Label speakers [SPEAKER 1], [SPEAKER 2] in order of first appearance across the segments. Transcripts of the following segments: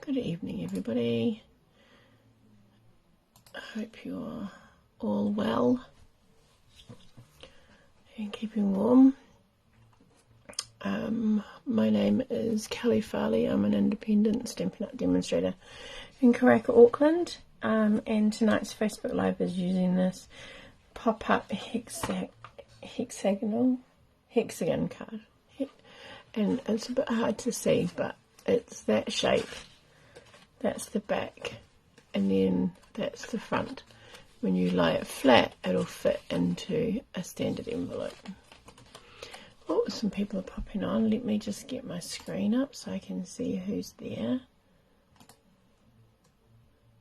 [SPEAKER 1] Good evening, everybody. I hope you're all well and keeping warm. My name is Kelley Farley. I'm an independent Stampin' demonstrator in Karaka, Auckland. And tonight's Facebook Live is using this pop-up hexagon card. And it's a bit hard to see, but it's that shape. That's the back, and then that's the front. When you lay it flat, it'll fit into a standard envelope. Oh, some people are popping on. Let me just get my screen up so I can see who's there.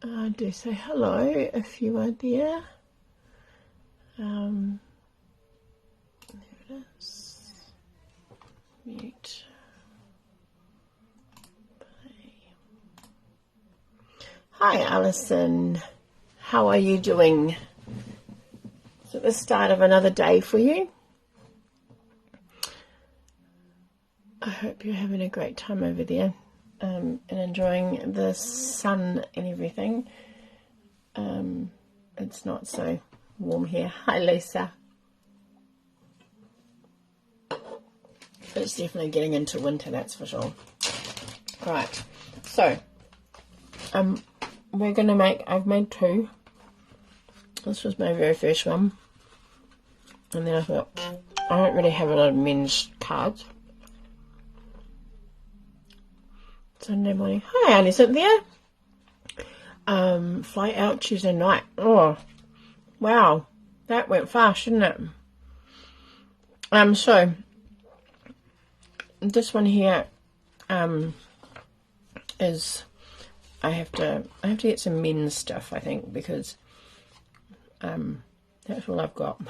[SPEAKER 1] Do say hello if you are there. There it is. Mute. Hi Alison, how are you doing? Is it the start of another day for you? I hope you're having a great time over there and enjoying the sun and everything. It's not so warm here. Hi Lisa. It's definitely getting into winter, that's for sure. Right, so we're going to make, I've made two. This was my very first one. And then I thought, I don't really have a lot of men's cards. Sunday morning. Hi, Annie, Cynthia. Fly out Tuesday night. Oh, wow. That went fast, didn't it? So, this one here, is... I have to get some men's stuff, I think, because that's all I've got.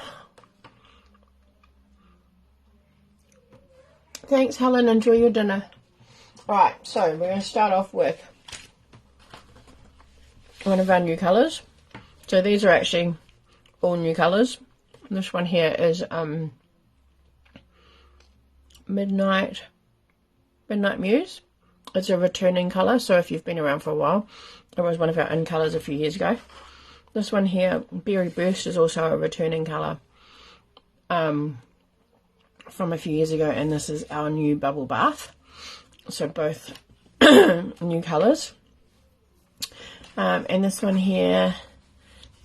[SPEAKER 1] Thanks, Helen. Enjoy your dinner. Alright, so we're going to start off with one of our new colours. So these are actually all new colours. This one here is Midnight Muse. It's a returning colour, so if you've been around for a while, it was one of our in colours a few years ago. This one here, Berry Burst, is also a returning colour from a few years ago, and this is our new Bubble Bath. So both new colours. And this one here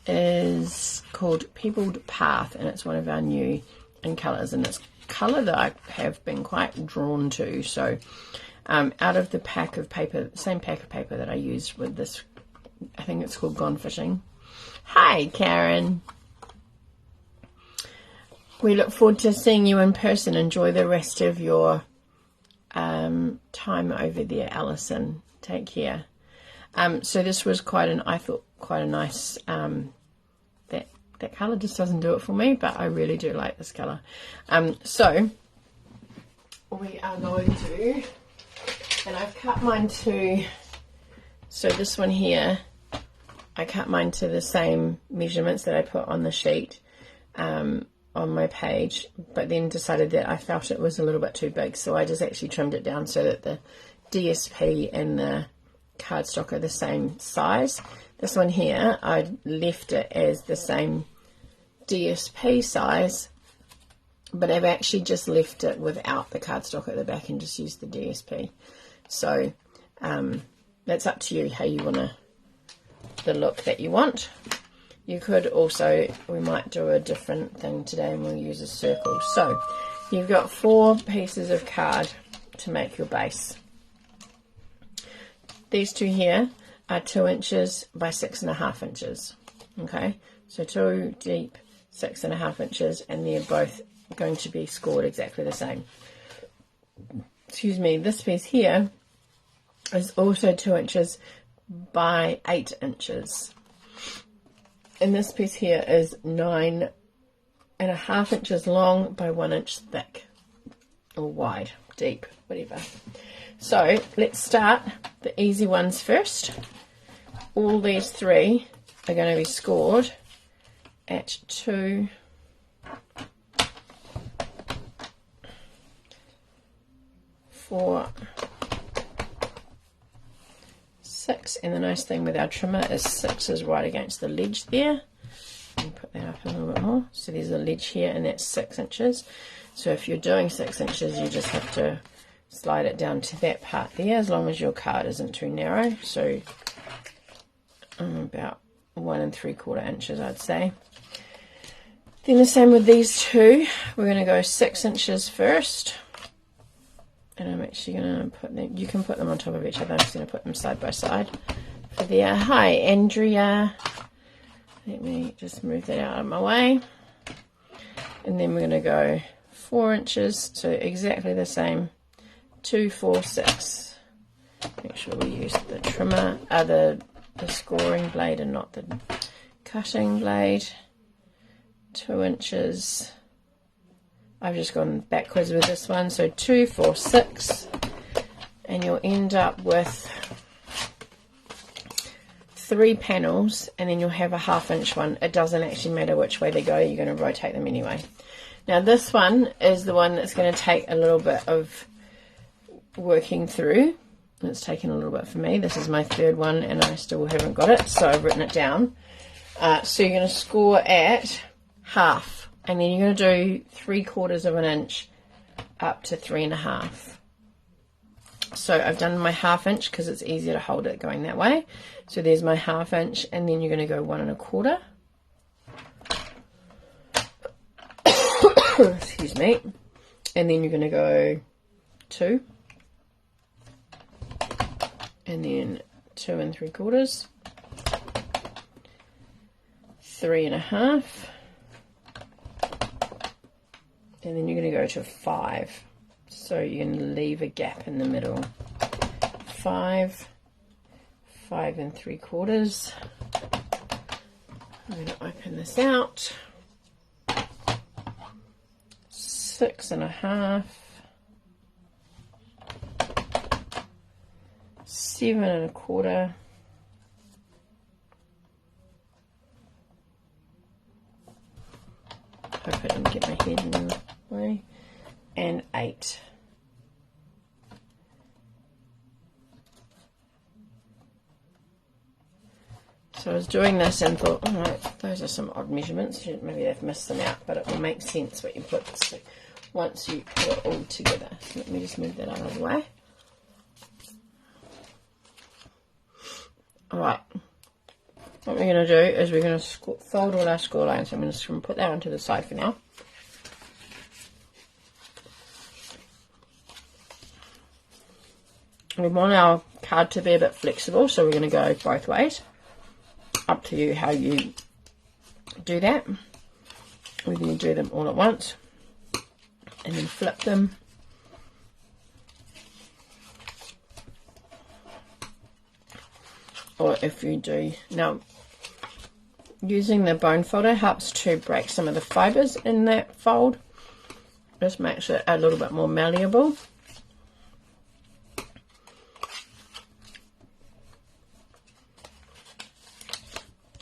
[SPEAKER 1] is called Pebbled Path, and it's one of our new in colours, and it's colour that I have been quite drawn to. So out of the pack of paper, same pack of paper that I used with this, I think it's called Gone Fishing. Hi, Karen. We look forward to seeing you in person. Enjoy the rest of your time over there, Alison. Take care. So this was I thought quite a nice, that colour just doesn't do it for me, but I really do like this colour. So we are going to, and I've cut mine to, so this one here, I cut mine to the same measurements that I put on the sheet on my page, but then decided that I felt it was a little bit too big, so I just actually trimmed it down so that the DSP and the cardstock are the same size. This one here, I left it as the same DSP size, but I've actually just left it without the cardstock at the back and just used the DSP. So that's up to you how you want the look that you want. You could also, we might do a different thing today and we'll use a circle. So you've got 4 pieces of card to make your base. These two here are 2 inches by 6.5 inches. Okay, so 2 deep, 6.5 inches, and they're both going to be scored exactly the same. Excuse me, this piece here is also 2 inches by 8 inches. And this piece here is 9.5 inches long by 1 inch thick, or wide, deep, whatever. So let's start the easy ones first. All these 3 are going to be scored at 2, 4, 6, and the nice thing with our trimmer is 6 is right against the ledge there. Let me put that up a little bit more. So there's a ledge here, and that's 6 inches. So if you're doing 6 inches, you just have to slide it down to that part there, as long as your card isn't too narrow. So about 1 3/4 inches, I'd say. Then the same with these two. We're going to go 6 inches first. And I'm actually going to put them, you can put them on top of each other. I'm just going to put them side by side for there. Hi, Andrea. Let me just move that out of my way. And then we're going to go 4 inches, so exactly the same. 2, 4, 6. Make sure we use the trimmer, the scoring blade and not the cutting blade. 2 inches. I've just gone backwards with this one, so 2, 4, 6, and you'll end up with 3 panels, and then you'll have a 1/2 inch one. It doesn't actually matter which way they go, you're going to rotate them anyway. Now this one is the one that's going to take a little bit of working through. It's taken a little bit for me. This is my 3rd one and I still haven't got it, so I've written it down. So you're going to score at 1/2. And then you're going to do 3/4 of an inch up to 3.5. So I've done my 1/2 inch because it's easier to hold it going that way. So there's my 1/2 inch, and then you're going to go 1 1/4. Excuse me. And then you're going to go 2. And then 2 3/4. 3.5. And then you're going to go to 5. So you're going to leave a gap in the middle. 5, 5 3/4. I'm going to open this out. 6.5. 7 1/4. Hope I didn't get my head in the way. And 8. So I was doing this and thought, oh no, those are some odd measurements. Maybe they've missed them out, but it will make sense what you put once you put it all together. So let me just move that out of the way. Alright. What we're going to do is we're going to fold all our score lines. I'm just going to put that onto the side for now. We want our card to be a bit flexible, so we're going to go both ways. Up to you how you do that. We're going to do them all at once and then flip them. Or if you do, now using the bone folder helps to break some of the fibers in that fold. Just makes it a little bit more malleable.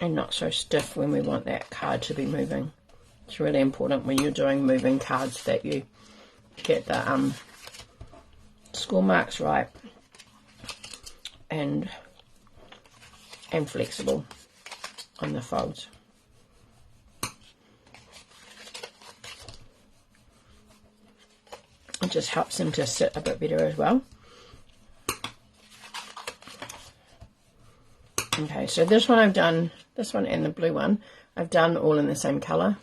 [SPEAKER 1] And not so stiff when we want that card to be moving. It's really important when you're doing moving cards that you get the score marks right and flexible on the folds. It just helps them to sit a bit better as well. Okay, so this one I've done, this one and the blue one, I've done all in the same colour.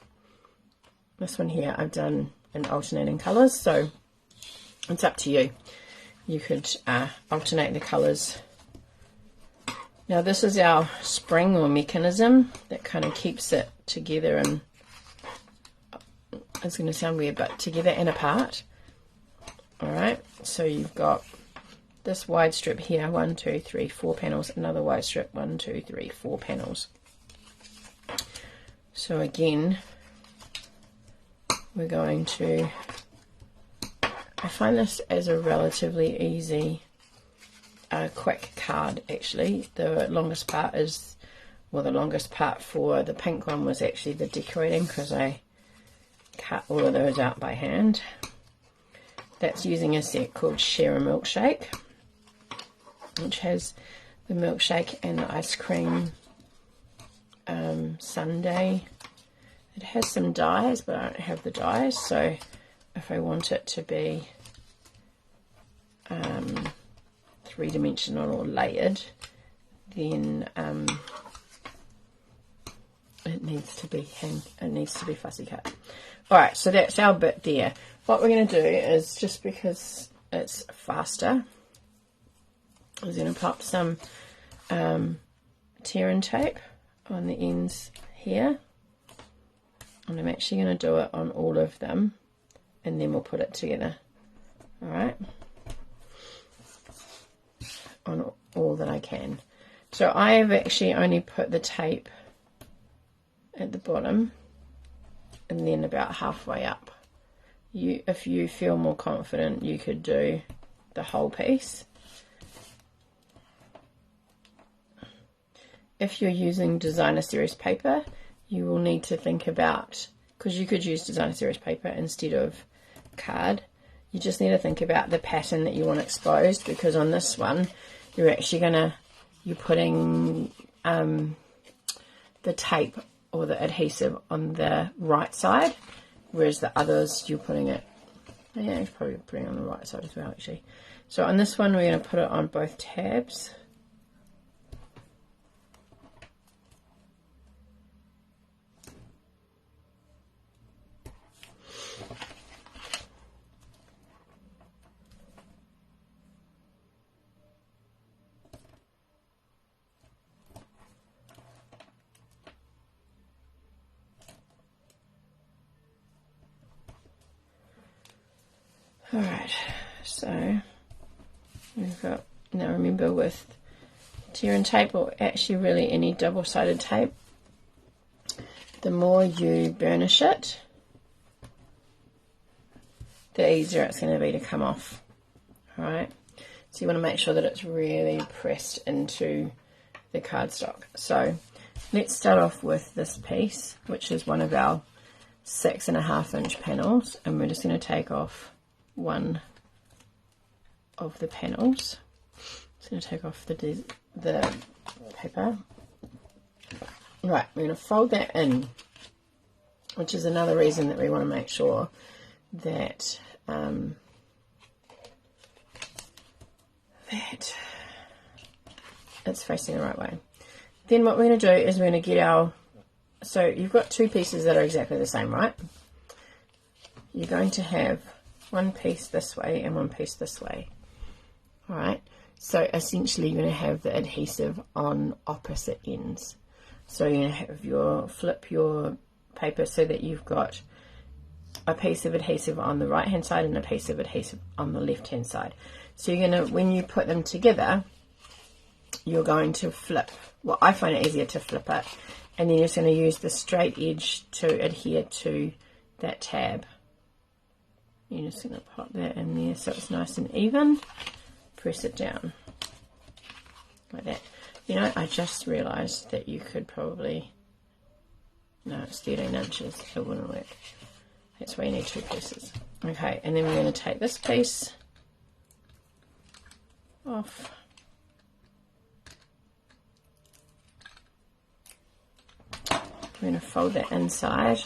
[SPEAKER 1] This one here I've done in alternating colours, so it's up to you. You could alternate the colours. Now this is our spring or mechanism that kind of keeps it together, and it's going to sound weird, but together and apart. Alright, so you've got this wide strip here, 1 2 3 4 panels, another wide strip, 1 2 3 4 panels. So again, we're going to, I find this as a relatively easy quick card actually. The longest part is, well, the longest part for the pink one was actually the decorating, because I cut all of those out by hand. That's using a set called Share a Milkshake, which has the milkshake and the ice cream sundae. It has some dies, but I don't have the dies, so if I want it to be three-dimensional or layered, then it needs to be fussy cut. Alright, so that's our bit there. What we're going to do is, just because it's faster, I'm going to pop some tear and tape on the ends here, and I'm actually going to do it on all of them, and then we'll put it together. Alright, on all that I can. So I have actually only put the tape at the bottom and then about halfway up. If you feel more confident, you could do the whole piece. If you're using designer series paper, you will need to think about, because you could use designer series paper instead of card, you just need to think about the pattern that you want exposed, because on this one you're actually you're putting the tape or the adhesive on the right side, whereas the others you're putting it, yeah, you're probably putting it on the right side as well actually. So on this one we're going to put it on both tabs. Alright, so we've got, now remember with tear and tape, or actually really any double-sided tape, the more you burnish it, the easier it's going to be to come off. Alright, so you want to make sure that it's really pressed into the cardstock. So let's start off with this piece, which is one of our 6.5 inch panels, and we're just going to take off one of the panels. Just going to take off the paper. Right, we're going to fold that in, which is another reason that we want to make sure that that it's facing the right way. Then what we're going to do is we're going to get our, so you've got two pieces that are exactly the same, right? You're going to have one piece this way and one piece this way. Alright, so essentially you're going to have the adhesive on opposite ends. So you're going to have flip your paper so that you've got a piece of adhesive on the right hand side and a piece of adhesive on the left hand side. So you're going to, when you put them together, you're going to flip. Well, I find it easier to flip it, and then you're just going to use the straight edge to adhere to that tab. You're just going to pop that in there so it's nice and even. Press it down like that. You know, I just realised that you could probably, no, it's 13 inches, it wouldn't work. That's why you need two pieces. Okay, and then we're going to take this piece off. We're going to fold that inside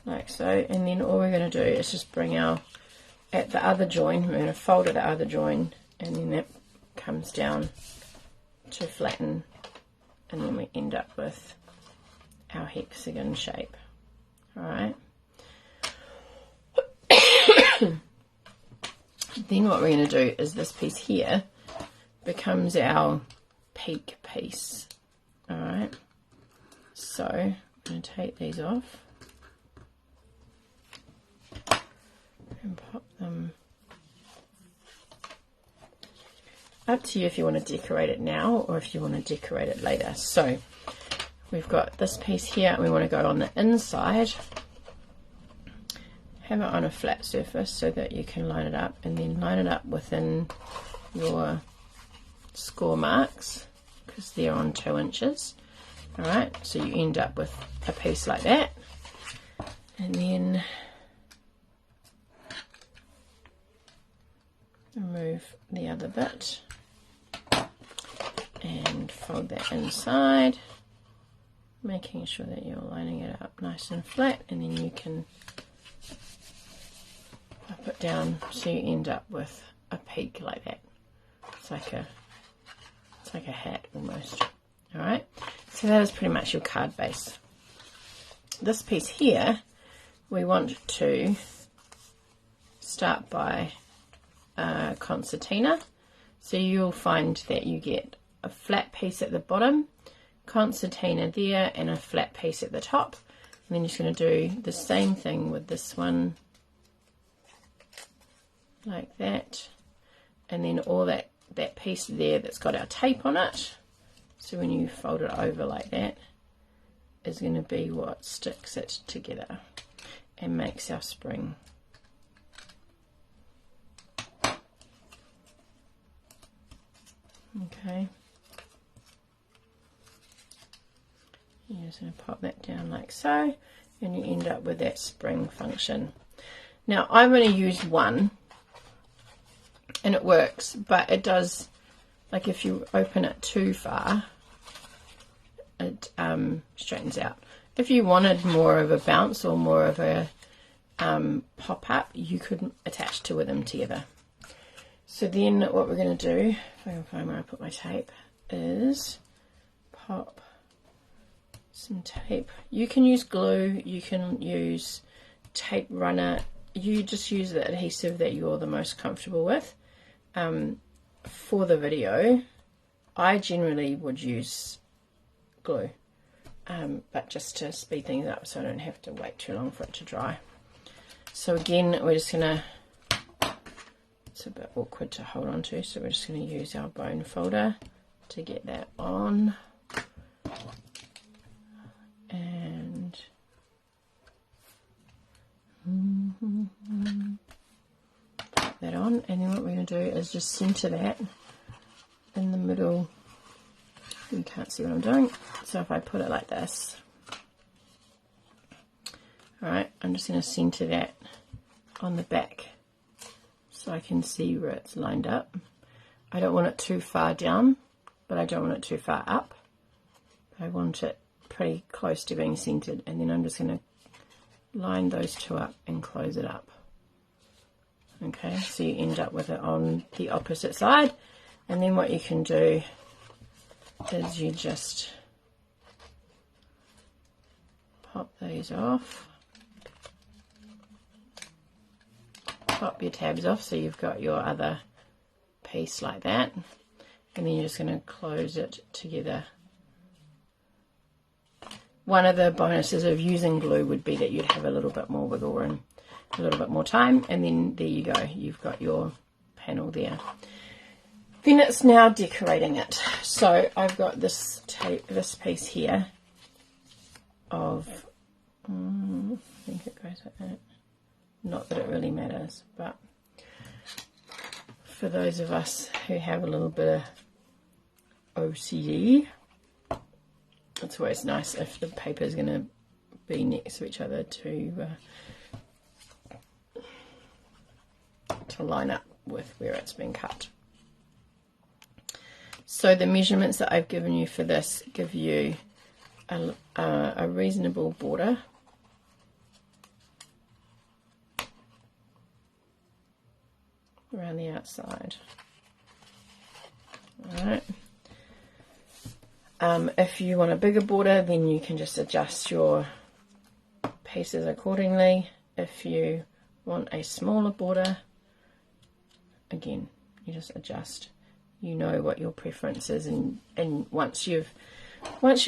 [SPEAKER 1] like so, and then all we're going to do is just bring our, at the other join, we're going to fold at the other join, and then that comes down to flatten, and then we end up with our hexagon shape. Alright. Then what we're going to do is this piece here becomes our peak piece. Alright. So I'm going to take these off and pop them. Up to you if you want to decorate it now or if you want to decorate it later. So we've got this piece here and we want to go on the inside. Have it on a flat surface so that you can line it up, and then line it up within your score marks because they're on 2 inches. Alright, so you end up with a piece like that, and then remove the other bit. fold that inside, making sure that you're lining it up nice and flat, and then you can pop it down so you end up with a peak like that. It's like a hat almost. All right, so that is pretty much your card base. This piece here, we want to start by concertina. So you'll find that you get a flat piece at the bottom, concertina there, and a flat piece at the top. And then you're just going to do the same thing with this one, like that. And then all that piece there that's got our tape on it, so when you fold it over like that, is going to be what sticks it together and makes our spring. Okay, you're just going to pop that down like so, and you end up with that spring function. Now I'm going to use one, and it works, but it does, like if you open it too far, it straightens out. If you wanted more of a bounce or more of a pop-up, you could attach two of them together. So then what we're going to do, if I can find where I put my tape, is pop some tape. You can use glue, you can use tape runner, you just use the adhesive that you're the most comfortable with. For the video, I generally would use glue, but just to speed things up so I don't have to wait too long for it to dry. So again, we're just gonna, it's a bit awkward to hold on to, so we're just gonna use our bone folder to get that on, and put that on, and then what we're going to do is just center that in the middle. You can't see what I'm doing, so if I put it like this, alright, I'm just going to center that on the back so I can see where it's lined up. I don't want it too far down, but I don't want it too far up. I want it pretty close to being centered, and then I'm just going to line those two up and close it up. Okay, so you end up with it on the opposite side, and then what you can do is you just pop these off, pop your tabs off so you've got your other piece like that, and then you're just going to close it together. One of the bonuses of using glue would be that you'd have a little bit more wiggle room, a little bit more time, and then there you go, you've got your panel there. Then it's now decorating it. So I've got this tape, this piece here of, I think it goes like that. Not that it really matters, but for those of us who have a little bit of OCD, it's always nice if the paper is going to be next to each other to line up with where it's been cut. So the measurements that I've given you for this give you a reasonable border. Around the outside. Alright. If you want a bigger border, then you can just adjust your pieces accordingly. If you want a smaller border, again, you just adjust. You know what your preference is, and once you've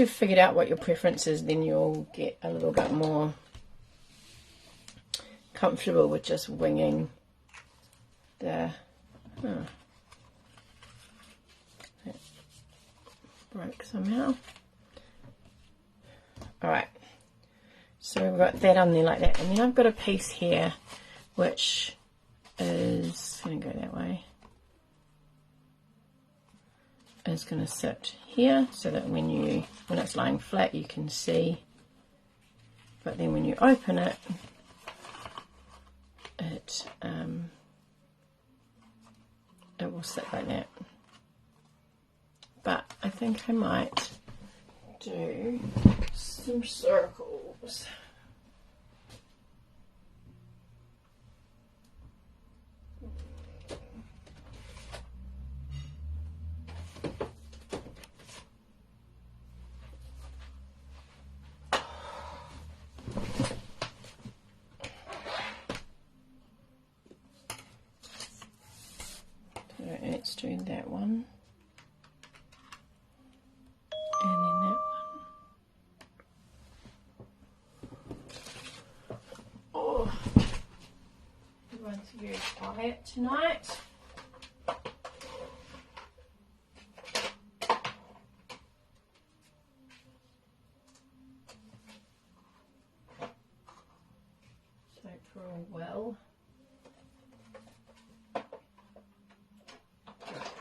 [SPEAKER 1] figured out what your preference is, then you'll get a little bit more comfortable with just winging the that broke somehow. Alright, so we've got that on there like that, and then I've got a piece here which is going to go that way, is going to sit here so that when it's lying flat you can see, but then when you open it, it will sit like that. but I think I might do some circles. So let's do that one. And then that one. Oh, everyone's very quiet tonight. So for a well.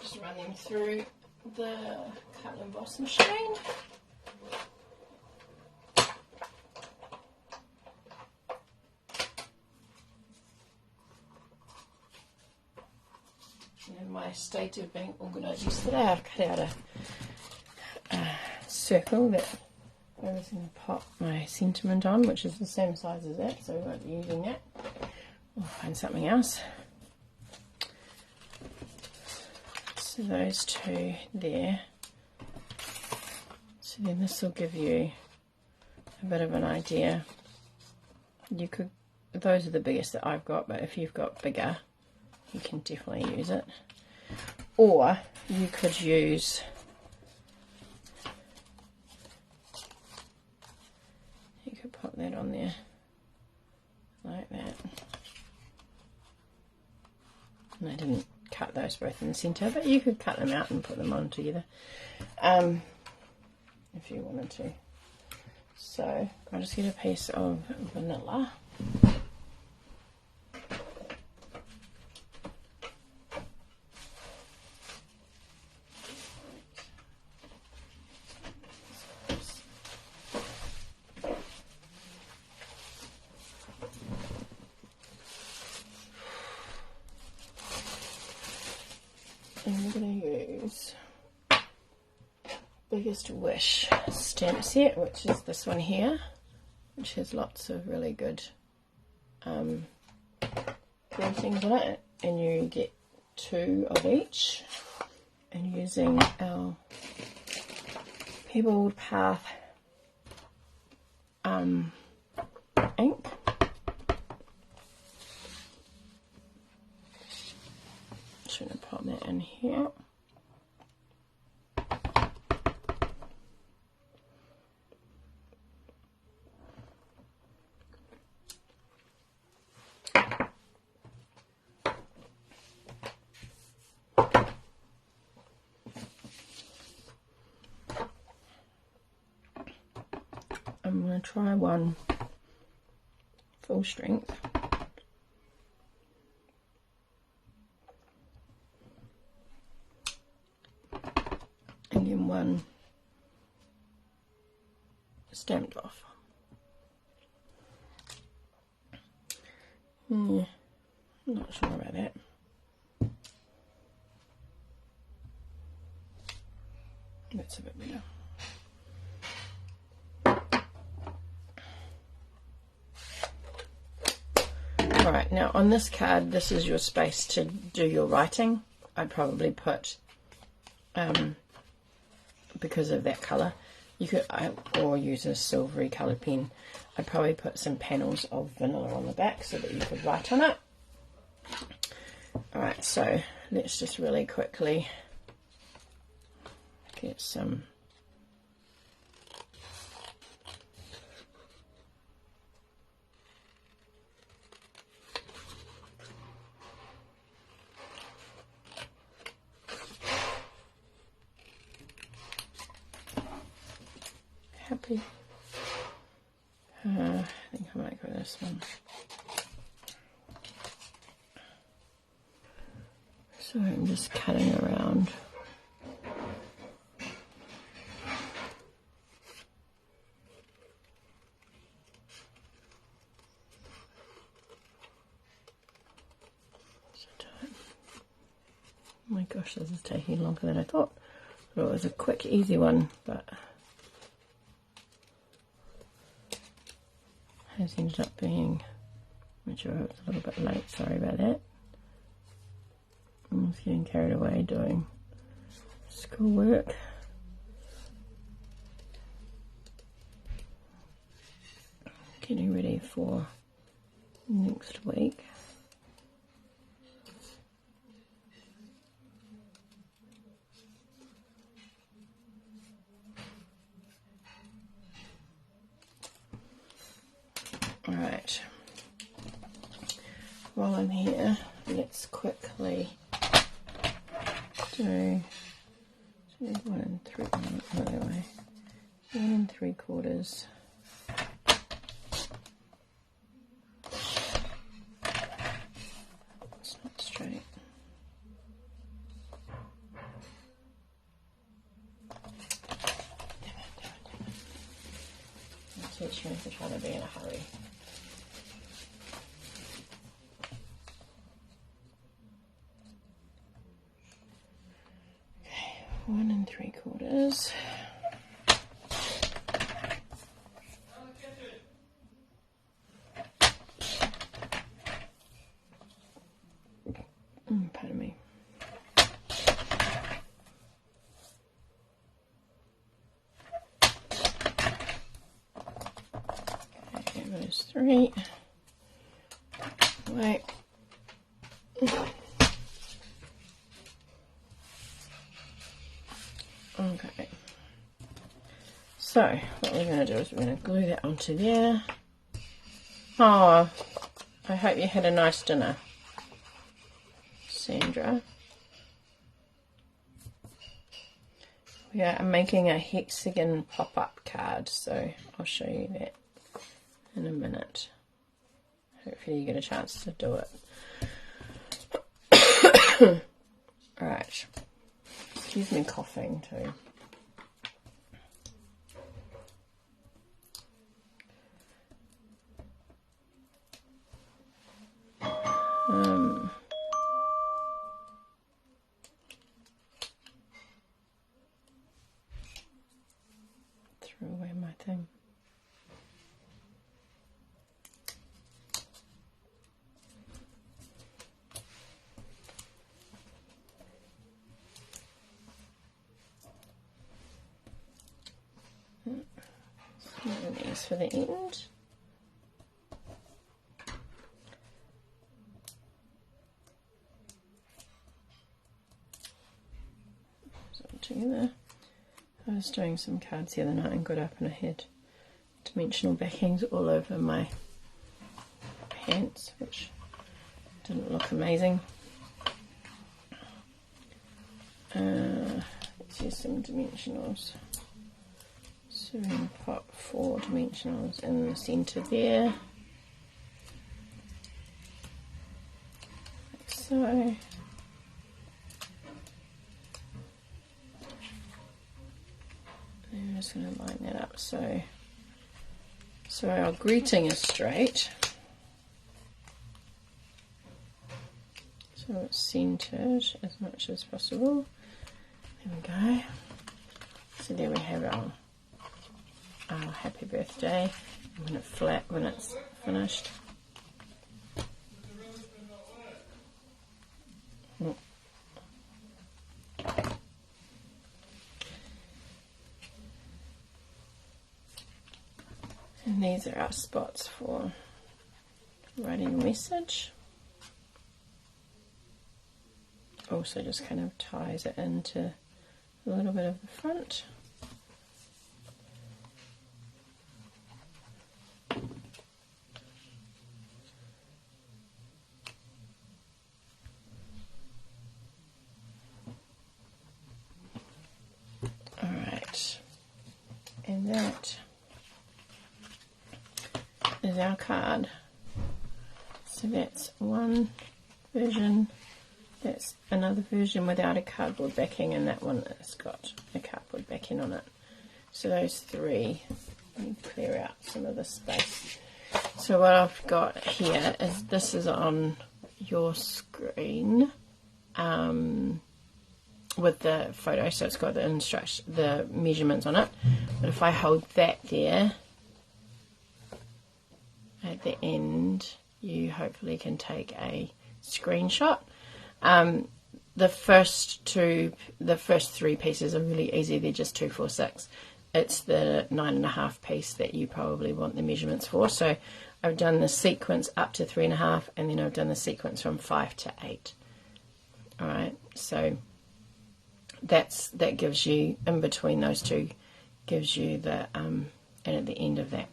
[SPEAKER 1] Just run them through the cut and emboss machine. In my state of being organised yesterday, I've cut out a circle that I was going to pop my sentiment on, which is the same size as that, so we won't be using that. I'll find something else. So those two there. So then this will give you a bit of an idea. You could, those are the biggest that I've got, but if you've got bigger, you can definitely use it. Or you could use pop that on there like that. And I didn't cut those both in the centre, but you could cut them out and put them on together if you wanted to. So I'll just get a piece of vanilla. And we're going to use Biggest Wish stamp set, which is this one here, which has lots of really good greetings on it, and you get 2 of each. And using our Pebbled Path ink. Just going to pop that in here. I'm going to try one full strength. And then one stamped off. I'm not sure about that. That's a bit better. Alright, now on this card, this is your space to do your writing. I'd probably put, because of that colour, you could, or use a silvery coloured pen. I'd probably put some panels of vanilla on the back so that you could write on it. Alright, so let's just really quickly get some happy. I think I might go this one. So I'm just cutting around. Oh my gosh, this is taking longer than I thought. Well, it was a quick, easy one, but has ended up being, which was a little bit late, sorry about that. I was getting carried away doing schoolwork. Getting ready for next week. Alright, while I'm here, let's quickly do 1 3, no, anyway, 1 3/4. It's not straight. I'll teach you to try to be in a hurry. Okay, 1 3/4. Pardon me. Okay, those 3. Wait. Okay. So, what we're going to do is we're going to glue that onto there. Oh, I hope you had a nice dinner, Sandra. We are making a hexagon pop-up card, so I'll show you that in a minute. Hopefully you get a chance to do it. Alright. Excuse me coughing too. Threw away my thing. Some of these for the end. Together. I was doing some cards the other night and got up and I had dimensional backings all over my pants, which didn't look amazing. Let's use some dimensionals. So we're going to pop 4 dimensionals in the centre there, like so. I'm just going to line that up so our greeting is straight, so it's centered as much as possible. There we go. So there we have our happy birthday. When it's flat, when it's finished. And these are our spots for writing a message. Also just kind of ties it into a little bit of the front. Alright, and that is our card. So that's one version, that's another version without a cardboard backing, and that one has got a cardboard backing on it. So those 3, let me clear out some of the space. So what I've got here is, this is on your screen, with the photo, so it's got the measurements on it. But if I hold that there at the end, you hopefully can take a screenshot. The first three pieces are really easy. They're just 2, 4, 6. It's the 9.5 piece that you probably want the measurements for. So I've done the sequence up to 3.5, and then I've done the sequence from 5 to 8. All right, so that gives you, in between those two, gives you the and at the end of that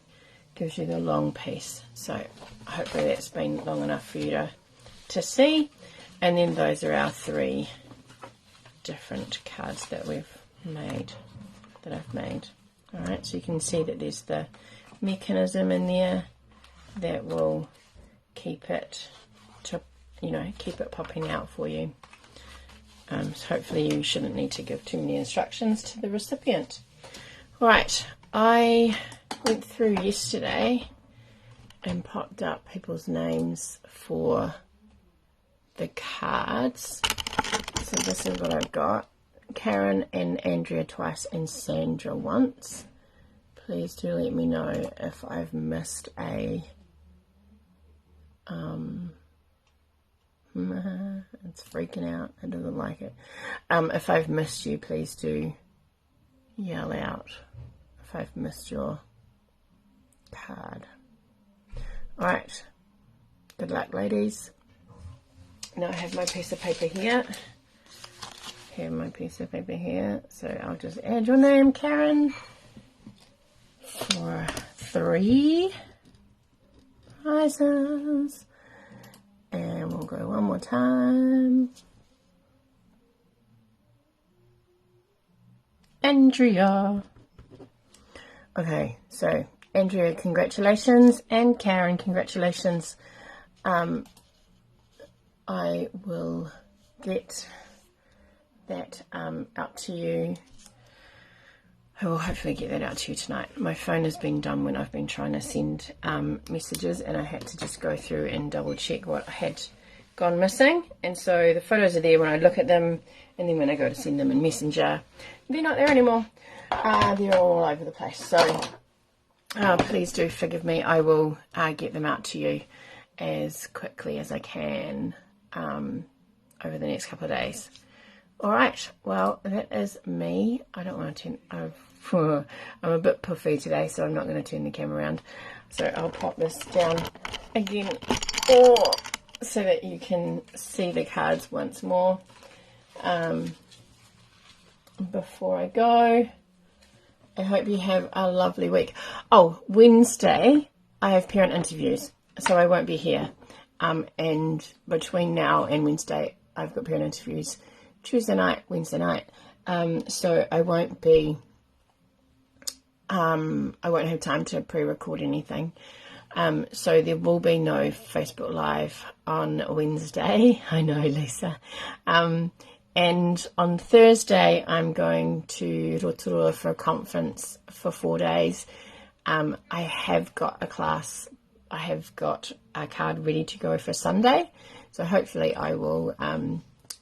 [SPEAKER 1] gives you the long piece. So hopefully that's been long enough for you to see. And then those are our 3 different cards that I've made. All right, so you can see that there's the mechanism in there that will keep it popping out for you. So hopefully you shouldn't need to give too many instructions to the recipient. All right, I went through yesterday and popped up people's names for the cards. So this is what I've got. Karen and Andrea twice and Sandra once. Please do let me know if I've missed a it's freaking out. It doesn't like it. If I've missed you, please do yell out if I've missed your card. All right, good luck, ladies. Now I have my piece of paper here. So I'll just add your name, Karen, for 3 prizes. And we'll go one more time. Andrea. Okay, so Andrea, congratulations, and Karen, congratulations. I will get that out to you. I will hopefully get that out to you tonight. My phone has been dumb when I've been trying to send messages, and I had to just go through and double check what I had gone missing. And so the photos are there when I look at them, and then when I go to send them in Messenger, they're not there anymore. They're all over the place. So please do forgive me. I will get them out to you as quickly as I can over the next couple of days. All right, well, that is me. I don't want to turn, I'm a bit puffy today, so I'm not going to turn the camera around. So I'll pop this down again, so that you can see the cards once more. Before I go, I hope you have a lovely week. Oh, Wednesday, I have parent interviews, so I won't be here. And between now and Wednesday, I've got parent interviews. Tuesday night, Wednesday night, so I won't have time to pre-record anything, so there will be no Facebook Live on Wednesday. I know, Lisa. And on Thursday I'm going to Rotorua for a conference for 4 days. I have got a class, I have got a card ready to go for Sunday, so hopefully I will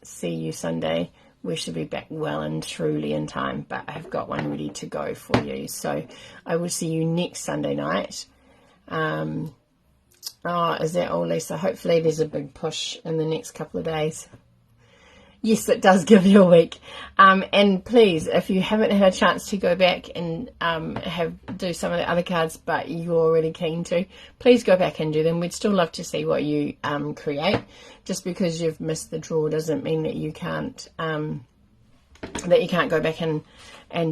[SPEAKER 1] see you Sunday. We should be back well and truly in time, but I've got one ready to go for you. So I will see you next Sunday night. Is that all, Lisa? Hopefully there's a big push in the next couple of days. Yes, it does give you a week. And please, if you haven't had a chance to go back and do some of the other cards, but you're really keen to, please go back and do them. We'd still love to see what you create. Just because you've missed the draw doesn't mean that you can't go back and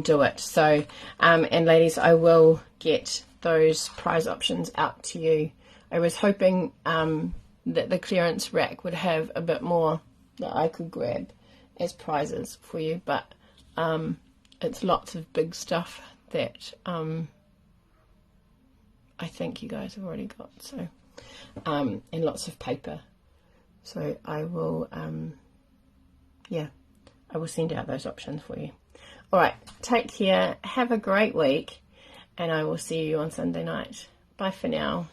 [SPEAKER 1] do it. So, and ladies, I will get those prize options out to you. I was hoping that the clearance rack would have a bit more that I could grab as prizes for you, but it's lots of big stuff that I think you guys have already got, so and lots of paper. So I will I will send out those options for you. All right, take care, have a great week, and I will see you on Sunday night. Bye for now.